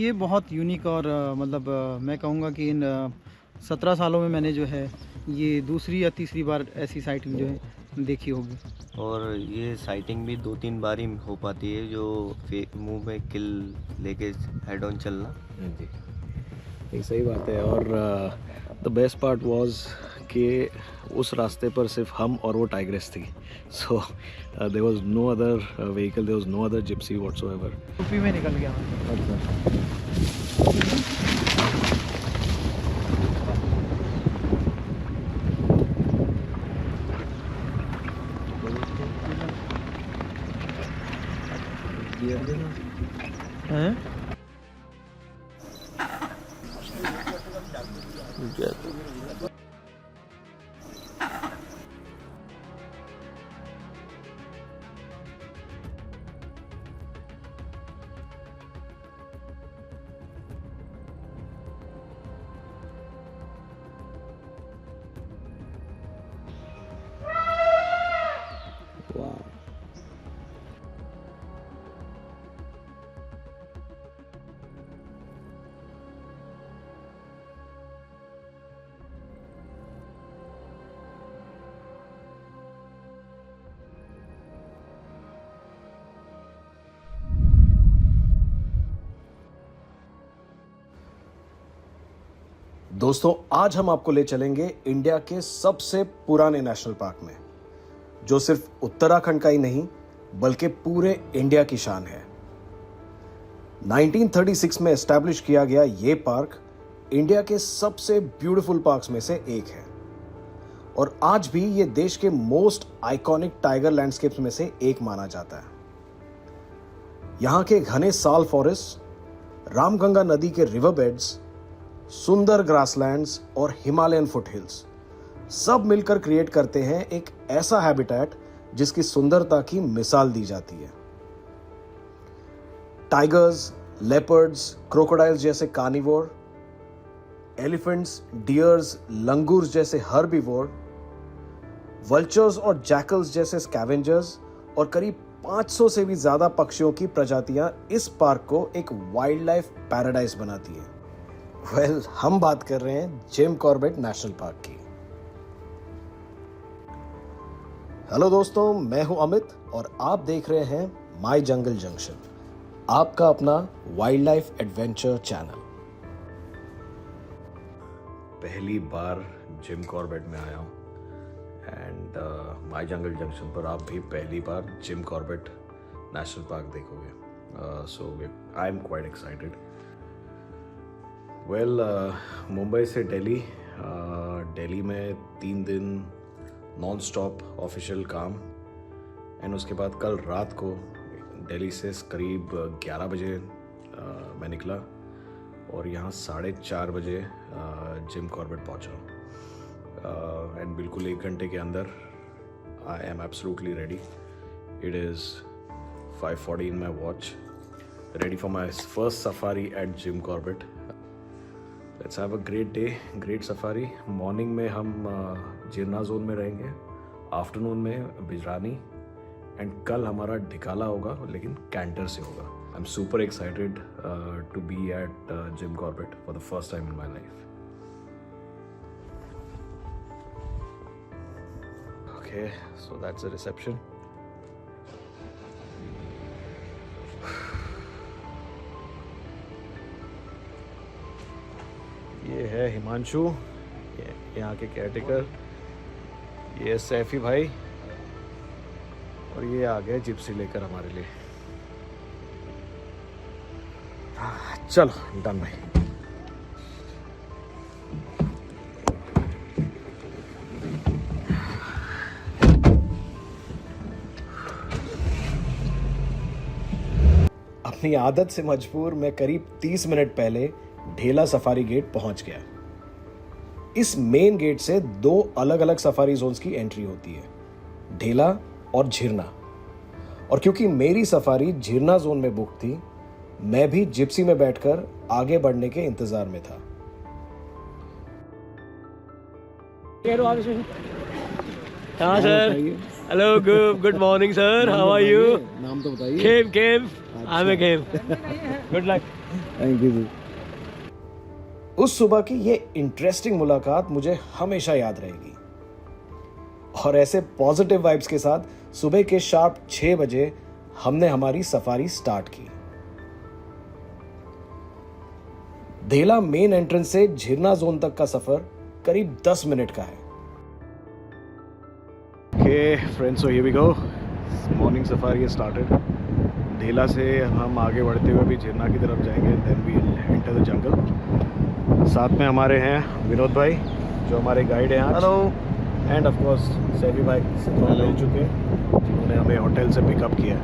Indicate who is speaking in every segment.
Speaker 1: ये बहुत यूनिक और मतलब मैं कहूँगा कि इन 17 सालों में मैंने जो है ये दूसरी या तीसरी बार ऐसी साइटिंग जो है देखी होगी।
Speaker 2: और ये साइटिंग भी 2-3 बार ही हो पाती है, जो मुंह में किल लेके हेड ऑन चलना।
Speaker 3: जी, नहीं सही बात है। और द बेस्ट पार्ट वाज कि उस रास्ते पर सिर्फ हम और वो टाइग्रेस थी। So there was no other vehicle, there was no other gypsy whatsoever.
Speaker 1: UP में निकल गया। हैं?
Speaker 3: दोस्तों, आज हम आपको ले चलेंगे इंडिया के सबसे पुराने नेशनल पार्क में, जो सिर्फ उत्तराखंड का ही नहीं बल्कि पूरे इंडिया की शान है। 1936 में एस्टैब्लिश किया गया ये पार्क इंडिया के सबसे ब्यूटीफुल पार्क्स में से एक है और आज भी ये देश के मोस्ट आइकॉनिक टाइगर लैंडस्केप्स में से एक माना जाता है। यहां के घने साल फॉरेस्ट, रामगंगा नदी के रिवर बेड्स, सुंदर ग्रासलैंड्स और हिमालयन फुटहिल्स सब मिलकर क्रिएट करते हैं एक ऐसा हैबिटेट जिसकी सुंदरता की मिसाल दी जाती है। टाइगर्स, लेपर्ड्स, क्रोकोडाइल्स जैसे कार्निवोर, एलिफेंट्स, डियर्स, लंगूर्स जैसे हर्बीवोर, वल्चर्स और जैकल्स जैसे स्कैवेंजर्स और करीब 500 से भी ज्यादा पक्षियों की प्रजातियां इस पार्क को एक वाइल्ड लाइफ पैराडाइज बनाती है। हम बात कर रहे हैं जिम कॉर्बेट नेशनल पार्क की। हेलो दोस्तों, मैं हूं अमित और आप देख रहे हैं माय जंगल जंक्शन, आपका अपना वाइल्ड लाइफ एडवेंचर चैनल। पहली बार जिम कॉर्बेट में आया हूं एंड माय जंगल जंक्शन पर आप भी पहली बार जिम कॉर्बेट नेशनल पार्क देखोगे। So I am quite excited. Mumbai से दिल्ली में 3 दिन नॉन स्टॉप ऑफिशियल काम एंड उसके बाद कल रात को दिल्ली से करीब 11 बजे मैं निकला और यहाँ 4:30 बजे जिम कॉर्बेट पहुँचा एंड बिल्कुल 1 घंटे के अंदर I am absolutely ready. It is 5:40 in my watch, ready for my first safari at Jim Corbett. Let's have a great day, great safari. Morning में हम जिरना जोन में रहेंगे, आफ्टरनून में बिजरानी एंड कल हमारा ढिकाला होगा लेकिन कैंटर से होगा। I am super excited to be at Jim Corbett for the first time in my life. Okay, so that's the reception. ये है हिमांशु, यहाँ के केयरटेकर, ये सैफी भाई और ये आ गए जिप्सी लेकर हमारे लिए। चलो डन भाई। अपनी आदत से मजबूर मैं करीब 30 मिनट पहले ढेला सफारी गेट पहुंच गया। इस मेन गेट से 2 अलग अलग सफारी जोन्स की एंट्री होती है, ढेला और झिरना। और क्योंकि मेरी सफारी झिरना जोन में बुक थी, मैं भी जिप्सी में बैठकर आगे बढ़ने के इंतजार में था।
Speaker 4: हाँ sir, hello, good morning sir, how are you?
Speaker 5: नाम तो बताइए।
Speaker 4: Khem Khem, I am Khem. Good luck.
Speaker 5: Thank you ji.
Speaker 3: उस सुबह की ये इंटरेस्टिंग मुलाकात मुझे हमेशा याद रहेगी। और ऐसे पॉजिटिव वाइब्स के साथ सुबह के शार्प 6 बजे हमने हमारी सफारी स्टार्ट की। धेला मेन एंट्रेंस से झिरना जोन तक का सफर करीब 10 मिनट का है। Okay friends, so here we go. Morning safari started. Dhela से हम आगे बढ़ते हुए भी झिरना की तरफ जाएंगे, then we will enter the jungle. साथ में हमारे हैं विनोद भाई जो हमारे गाइड हैं आज।
Speaker 1: Hello.
Speaker 3: And of course Saifi भाई से तो मिल चुके हैं, जिन्होंने हमें होटल से पिकअप किया।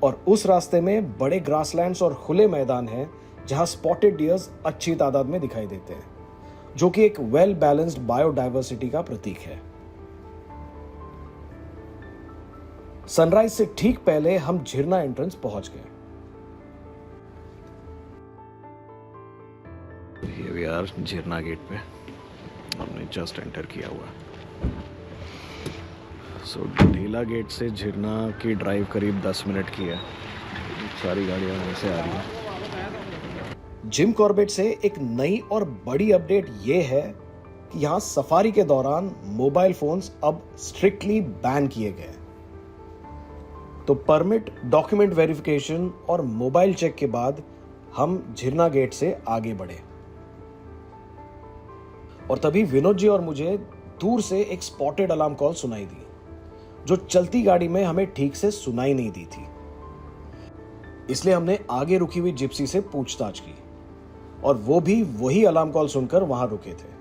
Speaker 3: और उस रास्ते में बड़े ग्रासलैंड्स और खुले मैदान हैं जहां स्पॉटेड डियर्स अच्छी तादाद में दिखाई देते हैं, जो कि एक वेल बैलेंस्ड बायोडाइवर्सिटी का प्रतीक है। सनराइज से ठीक पहले हम झिरना एंट्रेंस पहुंच गए। Here we are, Jhirna gate पे हमने जस्ट एंटर किया हुआ। सो ढीला गेट से झिरना की ड्राइव करीब 10 मिनट की है। सारी गाड़ियां वैसे आ रही हैं। जिम कॉर्बेट से एक नई और बड़ी अपडेट ये है कि यहाँ सफारी के दौरान मोबाइल फोन्स अब स्ट्रिक्टली बैन किए गए। तो परमिट, डॉक्यूमेंट वेरिफिकेशन और मोबाइल चेक के बाद हम झिरना गेट से आगे बढ़े। और तभी विनोद जी और मुझे दूर से एक स्पॉटेड अलार्म कॉल सुनाई दी, जो चलती गाड़ी में हमें ठीक से सुनाई नहीं दी थी। इसलिए हमने आगे रुकी हुई जिप्सी से पूछताछ की और वो भी वही अलार्म कॉल सुनकर वहां रुके थे।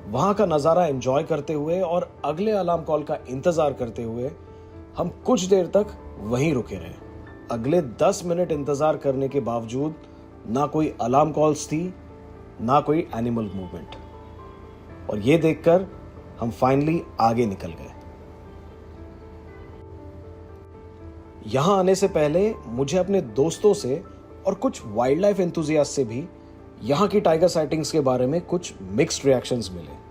Speaker 3: वहां का नजारा एंजॉय करते हुए और अगले अलार्म कॉल का इंतजार करते हुए हम कुछ देर तक वहीं रुके रहे। अगले 10 मिनट इंतजार करने के बावजूद ना कोई अलार्म कॉल्स थी, ना कोई एनिमल मूवमेंट। और ये देखकर हम फाइनली आगे निकल गए। यहां आने से पहले मुझे अपने दोस्तों से और कुछ वाइल्ड लाइफ एंथुजियास्ट से भी यहां की टाइगर साइटिंग्स के बारे में कुछ मिक्स्ड रिएक्शंस मिले।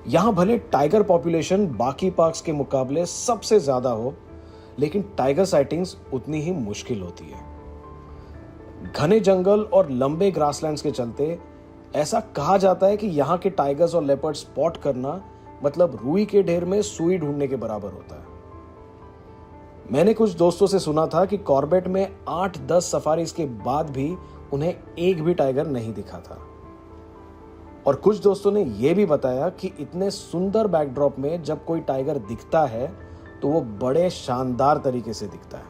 Speaker 3: यहां भले टाइगर पॉपुलेशन बाकी पार्क्स के मुकाबले सबसे ज्यादा हो, लेकिन टाइगर साइटिंग्स उतनी ही मुश्किल होती है। घने जंगल और लंबे ग्रासलैंड्स के चलते ऐसा कहा जाता है कि यहाँ के टाइगर्स और लेपर्ड स्पॉट करना मतलब रुई के ढेर में सुई ढूंढने के बराबर होता है। मैंने कुछ दोस्तों से सुना था कि कॉर्बेट में 8-10 सफारीज के बाद भी उन्हें एक भी टाइगर नहीं दिखा था। और कुछ दोस्तों ने यह भी बताया कि इतने सुंदर बैकड्रॉप में जब कोई टाइगर दिखता है तो वो बड़े शानदार तरीके से दिखता है।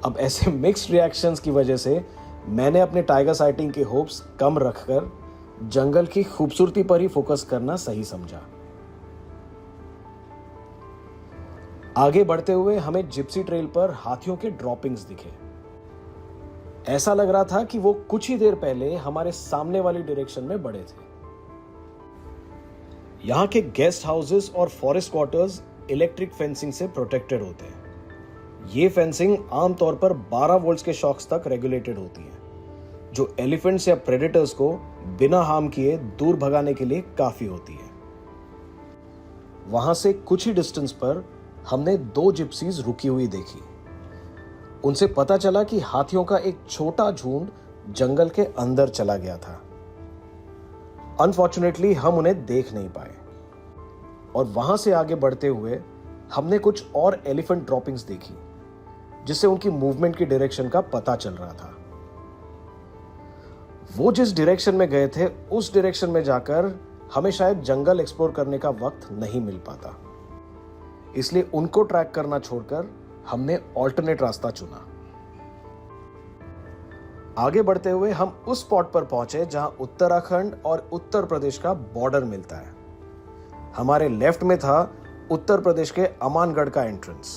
Speaker 3: अब ऐसे मिक्स्ड रिएक्शंस की वजह से मैंने अपने टाइगर साइटिंग के होप्स कम रखकर जंगल की खूबसूरती पर ही फोकस करना सही समझा। आगे बढ़ते हुए हमें जिप्सी ट्रेल पर हाथियों के ड्रॉपिंग्स दिखे। ऐसा लग रहा था कि वो कुछ ही देर पहले हमारे सामने वाली डायरेक्शन में बढ़े थे। यहां के गेस्ट हाउसेस और फॉरेस्ट क्वार्टर्स इलेक्ट्रिक फेंसिंग से प्रोटेक्टेड होते हैं। ये फेंसिंग आमतौर पर 12 वोल्ट्स के शॉक्स तक रेगुलेटेड होती है, जो एलिफेंट्स या प्रेडेटर्स को बिना हार्म किए दूर भगाने के लिए काफी होती है। वहां से कुछ ही डिस्टेंस पर हमने 2 जिप्सीज रुकी हुई देखी। उनसे पता चला कि हाथियों का एक छोटा झुंड जंगल के अंदर चला गया था। अनफॉर्चुनेटली हम उन्हें देख नहीं पाए। और वहां से आगे बढ़ते हुए हमने कुछ और एलिफेंट ड्रॉपिंग्स देखी, जिससे उनकी मूवमेंट की डायरेक्शन का पता चल रहा था। वो जिस डायरेक्शन में गए थे उस डायरेक्शन में जाकर हमें शायद जंगल एक्सप्लोर करने का वक्त नहीं मिल पाता, इसलिए उनको ट्रैक करना छोड़कर हमने ऑल्टरनेट रास्ता चुना। आगे बढ़ते हुए हम उस स्पॉट पर पहुंचे जहां उत्तराखंड और उत्तर प्रदेश का बॉर्डर मिलता है। हमारे लेफ्ट में था उत्तर प्रदेश के अमानगढ़ का एंट्रेंस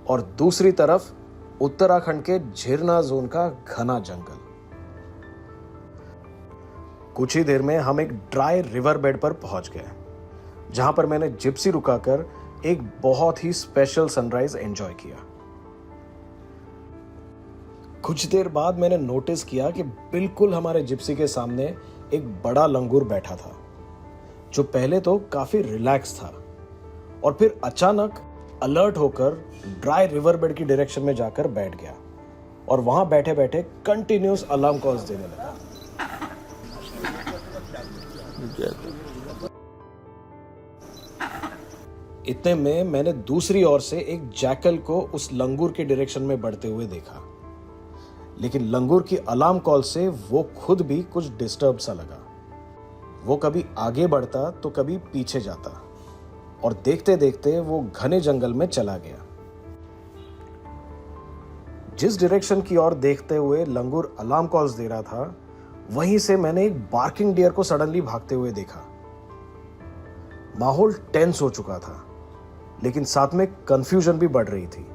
Speaker 3: और दूसरी तरफ उत्तराखंड के झिरना जोन का घना जंगल। कुछ ही देर में हम एक ड्राई रिवर बेड पर पहुंच गए, जहां पर मैंने जिप्सी रुकाकर एक बहुत ही स्पेशल सनराइज एंजॉय किया। कुछ देर बाद मैंने नोटिस किया कि बिल्कुल हमारे जिप्सी के सामने एक बड़ा लंगूर बैठा था जो पहले तो काफी रिलैक्स था और फिर अचानक अलर्ट होकर ड्राई रिवर बेड की डायरेक्शन में जाकर बैठ गया और वहां बैठे बैठे कंटिन्यूस अलार्म कॉल्स देने लगा। इतने में मैंने दूसरी ओर से एक जैकल को उस लंगूर के डायरेक्शन में बढ़ते हुए देखा, लेकिन लंगूर की अलार्म कॉल से वो खुद भी कुछ डिस्टर्ब सा लगा। वो कभी आगे बढ़ता तो कभी पीछे जाता और देखते देखते वो घने जंगल में चला गया। जिस डायरेक्शन की ओर देखते हुए लंगूर अलार्म कॉल्स दे रहा था, वहीं से मैंने एक बार्किंग डियर को सडनली भागते हुए देखा। माहौल टेंस हो चुका था, लेकिन साथ में कंफ्यूजन भी बढ़ रही थी।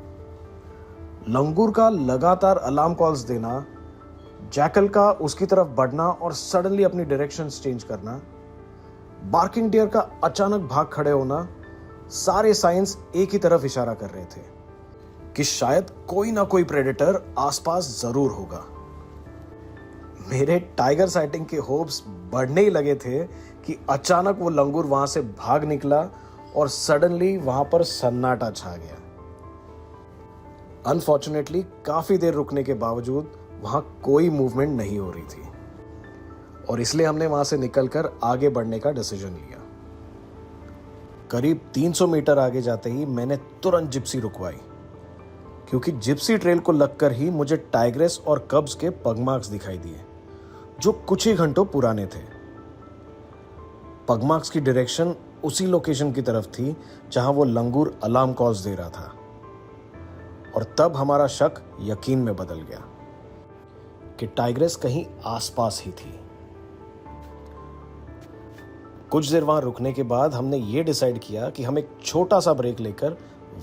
Speaker 3: लंगूर का लगातार अलार्म कॉल्स देना, जैकल का उसकी तरफ बढ़ना और सडनली अपनी डायरेक्शन चेंज करना, बार्किंग डियर का अचानक भाग खड़े होना, सारे साइंस एक ही तरफ इशारा कर रहे थे कि शायद कोई ना कोई प्रेडेटर आसपास जरूर होगा। मेरे टाइगर साइटिंग के होप्स बढ़ने ही लगे थे कि अचानक वो लंगूर वहां से भाग निकला और सडनली वहां पर सन्नाटा छा गया। अनफॉर्चुनेटली काफी देर रुकने के बावजूद वहां कोई मूवमेंट नहीं हो रही थी और इसलिए हमने वहां से निकलकर आगे बढ़ने का डिसीजन लिया। करीब 300 मीटर आगे जाते ही मैंने तुरंत जिप्सी रुकवाई, क्योंकि जिप्सी ट्रेल को लगकर ही मुझे टाइग्रेस और कब्स के पग मार्क्स दिखाई दिए, जो कुछ ही घंटों पुराने थे। पग मार्क्स की डायरेक्शन उसी लोकेशन की तरफ थी जहां वो लंगूर अलार्म कॉल्स दे रहा था, और तब हमारा शक यकीन में बदल गया कि टाइग्रेस कहीं आसपास ही थी। कुछ देर वहां रुकने के बाद हमने ये डिसाइड किया कि हम एक छोटा सा ब्रेक लेकर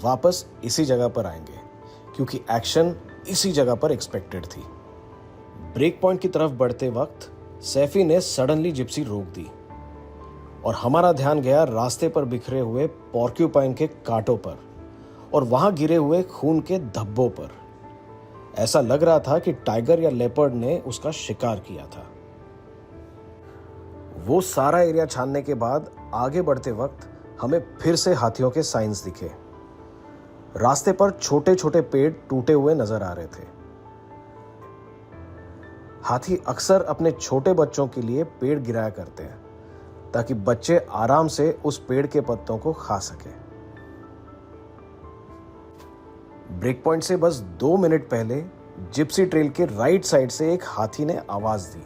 Speaker 3: वापस इसी जगह पर आएंगे, क्योंकि एक्शन इसी जगह पर एक्सपेक्टेड थी। ब्रेक पॉइंट की तरफ बढ़ते वक्त सैफी ने सडनली जिप्सी रोक दी और हमारा ध्यान गया रास्ते पर बिखरे हुए पोर्क्यूपाइन के कांटों पर और वहां गिरे हुए खून के धब्बों पर। ऐसा लग रहा था कि टाइगर या लेपर्ड ने उसका शिकार किया था। वो सारा एरिया छानने के बाद आगे बढ़ते वक्त हमें फिर से हाथियों के साइंस दिखे। रास्ते पर छोटे छोटे पेड़ टूटे हुए नजर आ रहे थे। हाथी अक्सर अपने छोटे बच्चों के लिए पेड़ गिराया करते हैं ताकि बच्चे आराम से उस पेड़ के पत्तों को खा सके। ब्रेक पॉइंट से बस 2 मिनट पहले जिप्सी ट्रेल के राइट साइड से एक हाथी ने आवाज दी।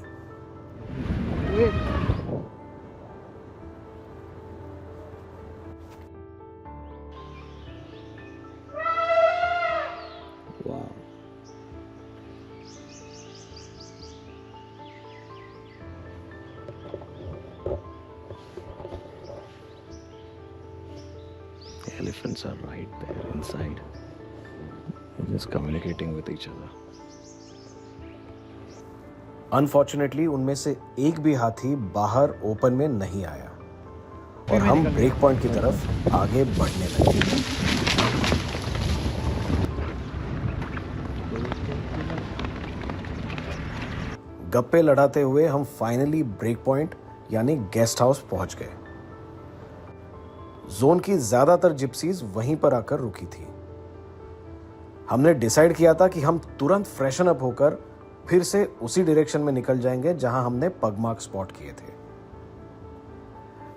Speaker 5: Elephants are right there inside. They're just communicating with each other.
Speaker 3: Unfortunately उनमें से एक भी हाथी बाहर ओपन में नहीं आया और हम ब्रेक पॉइंट की तरफ आगे बढ़ने लगे। गप्पे लड़ाते हुए हम फाइनली ब्रेक पॉइंट यानी गेस्ट हाउस पहुंच गए। जोन की ज्यादातर जिप्सीज वहीं पर आकर रुकी थी। हमने डिसाइड किया था कि हम तुरंत फ्रेशन अप होकर फिर से उसी डायरेक्शन में निकल जाएंगे जहां हमने पगमार्क स्पॉट किए थे,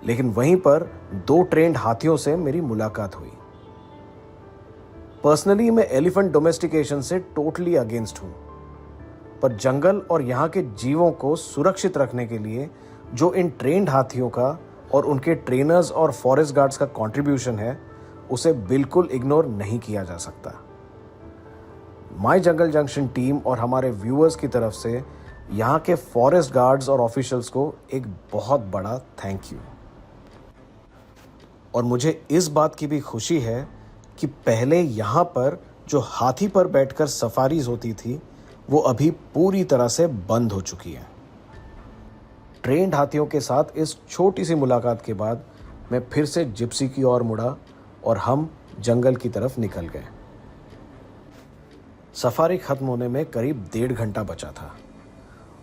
Speaker 3: लेकिन वहीं पर 2 ट्रेंड हाथियों से मेरी मुलाकात हुई। पर्सनली मैं एलिफेंट डोमेस्टिकेशन से टोटली अगेंस्ट हूं, पर जंगल और यहां के जीवों को सुरक्षित रखने के लिए जो इन ट्रेंड हाथियों का और उनके ट्रेनर्स और फॉरेस्ट गार्ड्स का कंट्रीब्यूशन है, उसे बिल्कुल इग्नोर नहीं किया जा सकता। माय जंगल जंक्शन टीम और हमारे व्यूअर्स की तरफ से यहाँ के फॉरेस्ट गार्ड्स और ऑफिशियल्स को एक बहुत बड़ा थैंक यू। और मुझे इस बात की भी खुशी है कि पहले यहाँ पर जो हाथी पर बैठकर सफारीज होती थी, वो अभी पूरी तरह से बंद हो चुकी है। ट्रेंड हाथियों के साथ इस छोटी सी मुलाकात के बाद मैं फिर से जिप्सी की ओर मुड़ा और हम जंगल की तरफ निकल गए। सफारी खत्म होने में करीब 1.5 घंटा बचा था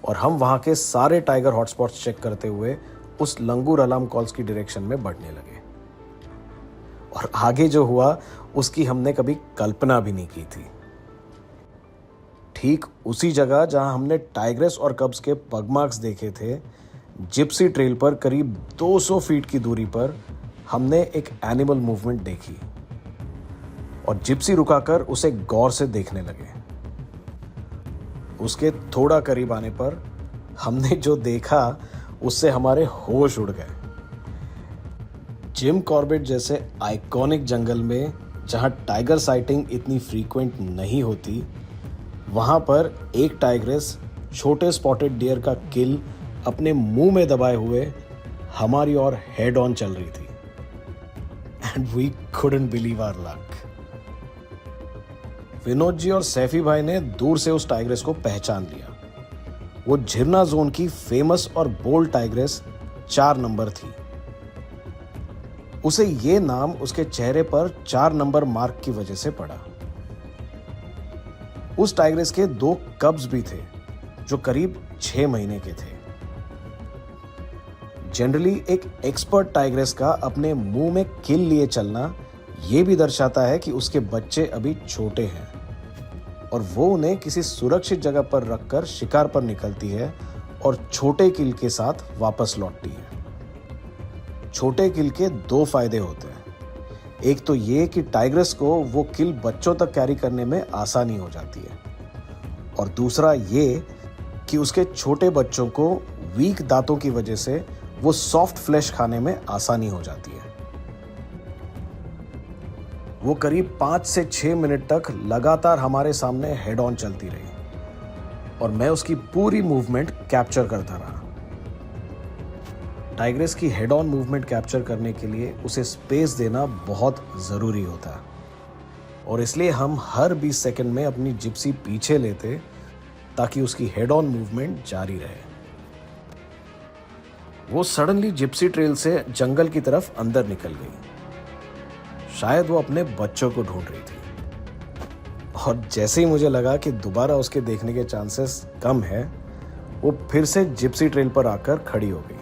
Speaker 3: और हम वहाँ के सारे टाइगर हॉटस्पॉट्स चेक करते हुए उस लंगूर अलार्म कॉल्स की डायरेक्शन में बढ़ने लगे। और आगे जो हुआ उसकी हमने कभी कल्पना भी नहीं की थी। ठीक उसी जगह जहां हमने टाइग्रेस और कब्स के पग मार्क्स देखे थे, जिप्सी ट्रेल पर करीब 200 फीट की दूरी पर हमने एक एनिमल मूवमेंट देखी और जिप्सी रुकाकर उसे गौर से देखने लगे। उसके थोड़ा करीब आने पर हमने जो देखा उससे हमारे होश उड़ गए। जिम कॉर्बेट जैसे आइकॉनिक जंगल में जहां टाइगर साइटिंग इतनी फ्रीक्वेंट नहीं होती, वहां पर एक टाइग्रेस छोटे स्पॉटेड डियर का किल अपने मुंह में दबाए हुए हमारी ओर हेड ऑन चल रही थी। And we couldn't believe our luck। Vinod ji और सैफी भाई ने दूर से उस टाइग्रेस को पहचान लिया। वो झिरना जोन की फेमस और बोल्ड टाइग्रेस 4 नंबर थी। उसे ये नाम उसके चेहरे पर 4 नंबर मार्क की वजह से पड़ा। उस टाइग्रेस के 2 कब्स भी थे जो करीब 6 महीने के थे। जनरली एक एक्सपर्ट टाइग्रेस का अपने मुंह में किल लिए चलना यह भी दर्शाता है कि उसके बच्चे अभी छोटे हैं और वो उन्हें किसी सुरक्षित जगह पर रखकर शिकार पर निकलती है और छोटे किल के साथ वापस लौटती है। छोटे किल के 2 फायदे होते हैं। एक तो ये कि टाइग्रेस को वो किल बच्चों तक कैरी करने में आसानी हो जाती है और दूसरा ये कि उसके छोटे बच्चों को वीक दांतों की वजह से वो सॉफ्ट फ्लैश खाने में आसानी हो जाती है। वो करीब 5 से 6 मिनट तक लगातार हमारे सामने हेड ऑन चलती रही और मैं उसकी पूरी मूवमेंट कैप्चर करता रहा। टाइग्रेस की हेड ऑन मूवमेंट कैप्चर करने के लिए उसे स्पेस देना बहुत ज़रूरी होता है और इसलिए हम हर 20 सेकंड में अपनी जिप्सी पीछे लेते ताकि उसकी हेड ऑन मूवमेंट जारी रहे। वो सडनली जिप्सी ट्रेल से जंगल की तरफ अंदर निकल गई। शायद वो अपने बच्चों को ढूंढ रही थी और जैसे ही मुझे लगा कि दोबारा उसके देखने के चांसेस कम है, वो फिर से जिप्सी ट्रेल पर आकर खड़ी हो गई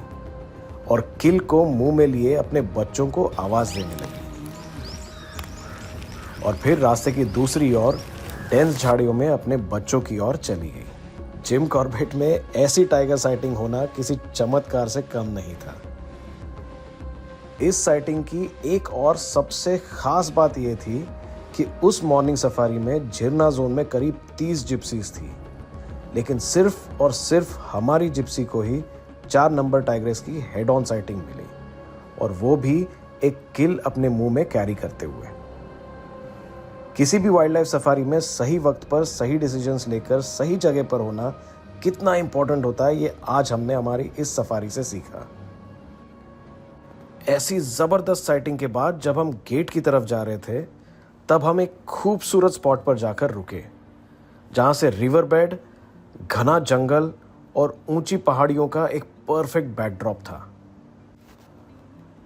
Speaker 3: और किल को मुंह में लिए अपने बच्चों को आवाज देने लगी और फिर रास्ते की दूसरी ओर डेंस झाड़ियों में अपने बच्चों की ओर चली गई। जिम कॉर्बेट में ऐसी टाइगर साइटिंग होना किसी चमत्कार से कम नहीं था। इस साइटिंग की एक और सबसे खास बात यह थी कि उस मॉर्निंग सफारी में झिरना जोन में करीब 30 जिप्सीज थी, लेकिन सिर्फ और सिर्फ हमारी जिप्सी को ही 4 नंबर टाइग्रेस की हेड ऑन साइटिंग मिली और वो भी एक किल अपने मुंह में कैरी करते हुए। किसी भी वाइल्ड लाइफ सफारी में सही वक्त पर सही डिसीजंस लेकर सही जगह पर होना कितना इंपॉर्टेंट होता है, ये आज हमने हमारी इस सफारी से सीखा। ऐसी जबरदस्त साइटिंग के बाद जब हम गेट की तरफ जा रहे थे, तब हम एक खूबसूरत स्पॉट पर जाकर रुके, जहां से रिवर बेड, घना जंगल और ऊंची पहाड़ियों का एक परफेक्ट बैकड्रॉप था।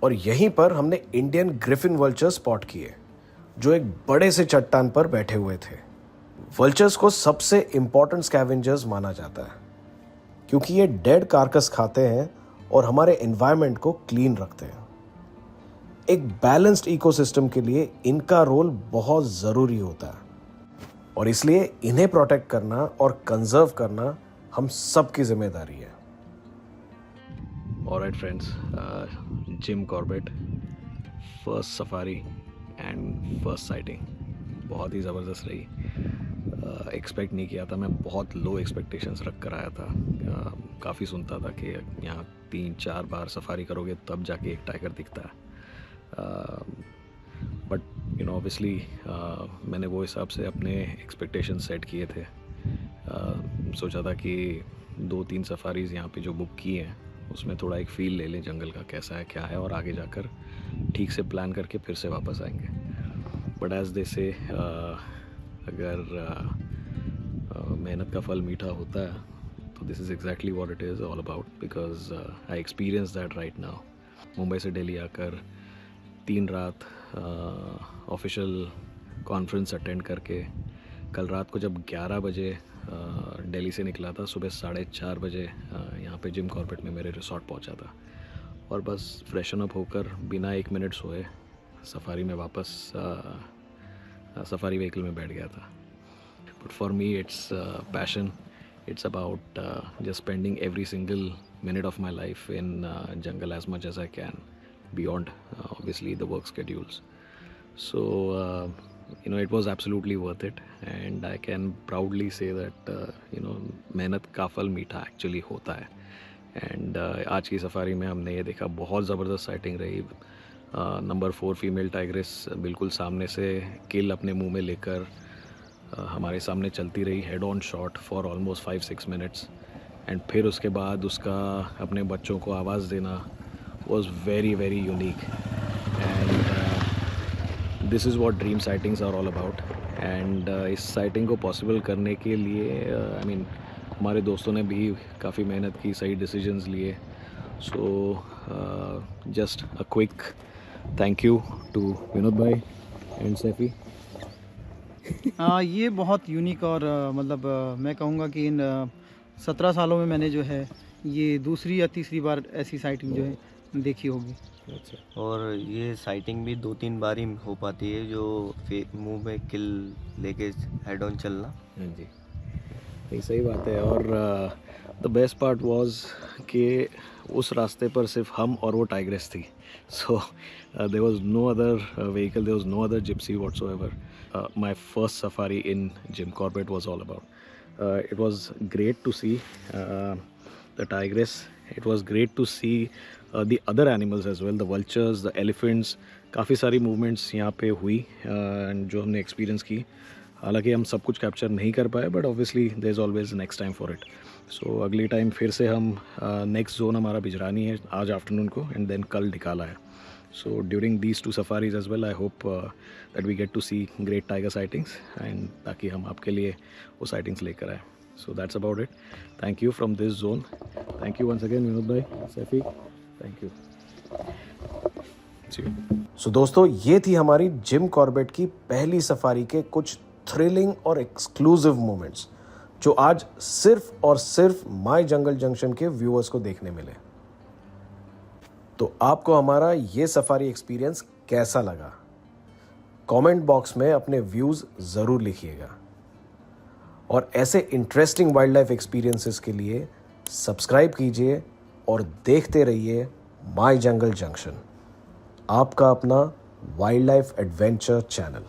Speaker 3: और यहीं पर हमने इंडियन ग्रिफिन वल्चर स्पॉट किए, जो एक बड़े से चट्टान पर बैठे हुए थे। वल्चर्स को सबसे इंपॉर्टेंट स्कैवेंजर्स माना जाता है क्योंकि ये डेड कार्कस खाते हैं और हमारे एनवायरनमेंट को क्लीन रखते हैं। एक बैलेंस्ड इकोसिस्टम के लिए इनका रोल बहुत ज़रूरी होता है और इसलिए इन्हें प्रोटेक्ट करना और कंजर्व करना हम सब की जिम्मेदारी है।
Speaker 5: Alright friends, Jim Corbett first safari and first sighting बहुत ही ज़बरदस्त रही। एक्सपेक्ट नहीं किया था, मैं बहुत लो एक्सपेक्टेशंस रख कर आया था। काफ़ी सुनता था कि यहाँ 3-4 बार सफारी करोगे तब जाके एक टाइगर दिखता है, बट यू नो ऑब्वियसली मैंने वो हिसाब से अपने एक्सपेक्टेशन सेट किए थे। सोचा था कि 2-3 सफारीज़ यहाँ पे जो बुक की हैं उसमें थोड़ा एक फ़ील ले लें जंगल का कैसा है क्या है, और आगे जाकर ठीक से प्लान करके फिर से वापस आएंगे। बट एज़ दे से अगर मेहनत का फल मीठा होता है तो this is exactly what it is all about, because I experience that right now. Mumbai से दिल्ली आकर 3 रात ऑफिशियल कॉन्फ्रेंस अटेंड करके कल रात को जब 11 बजे दिल्ली से निकला था, सुबह 4:30 बजे यहाँ पे जिम कॉर्बेट में मेरे रिसॉर्ट पहुँचा था। और बस फ्रेशन अप होकर बिना 1 मिनट सोए सफारी में वापस सफारी व्हीकल में बैठ गया था. But for me it's passion. It's about just spending every single minute of my life in jungle as much as I can, beyond obviously the work schedules. So it was absolutely worth it, and I can proudly say that मेहनत का फल मीठा actually होता है. And आज की safari में हमने ये देखा, बहुत ज़बरदस्त साइटिंग रही. नंबर 4 फीमेल टाइग्रेस बिल्कुल सामने से किल अपने मुंह में लेकर हमारे सामने चलती रही head on shot for almost 5-6 minutes. And फिर उसके बाद उसका अपने बच्चों को आवाज़ देना was very very unique. And this is what dream sightings are all about. And इस साइटिंग को पॉसिबल करने के लिए हमारे दोस्तों ने भी काफ़ी मेहनत की, सही डिसीजंस लिए. So just a quick thank you to Vinod भाई एंड सैफी.
Speaker 1: ये बहुत यूनिक और मतलब मैं कहूँगा कि इन 17 सालों में मैंने जो है ये दूसरी या तीसरी बार ऐसी साइटिंग जो है देखी होगी.
Speaker 5: अच्छा.
Speaker 2: और ये साइटिंग भी 2-3 बार ही हो पाती है, जो मुंह में किल लेके हेड ऑन चलना.
Speaker 5: हाँ जी, नहीं सही बात है. और द बेस्ट पार्ट वाज कि उस रास्ते पर सिर्फ हम और वो टाइग्रेस थी. So there was no other vehicle, there was no other gypsy whatsoever. My first safari in Jim Corbett was all about. It was great to see the tigress. It was great to see the other animals as well, the vultures, the elephants. काफ़ी सारी movements यहाँ पे हुई जो हमने experience की. हालांकि हम सब कुछ कैप्चर नहीं कर पाए, but obviously there is always next time for it. So अगली टाइम फिर से हम नेक्स्ट जोन हमारा बिजरानी है आज आफ्टरनून को, एंड देन कल डिकाला है. So during these 2 safaris as well, I hope that we get to see great tiger sightings, and ताकि हम आपके लिए वो sightings लेकर आए. So that's about it. Thank you from this zone. Thank you once again Vinod भाई, Saifi. Thank you. See you.
Speaker 3: सो दोस्तों, ये थी हमारी जिम कॉर्बेट की पहली सफारी के कुछ थ्रिलिंग और एक्सक्लूसिव मोमेंट्स जो आज सिर्फ और सिर्फ माई जंगल जंक्शन के व्यूअर्स को देखने मिले. तो आपको हमारा ये सफारी एक्सपीरियंस कैसा लगा? कमेंट बॉक्स में अपने व्यूज़ ज़रूर लिखिएगा. और ऐसे इंटरेस्टिंग वाइल्ड लाइफ एक्सपीरियंसेस के लिए सब्सक्राइब कीजिए और देखते रहिए माई जंगल जंक्शन, आपका अपना वाइल्ड लाइफ एडवेंचर चैनल.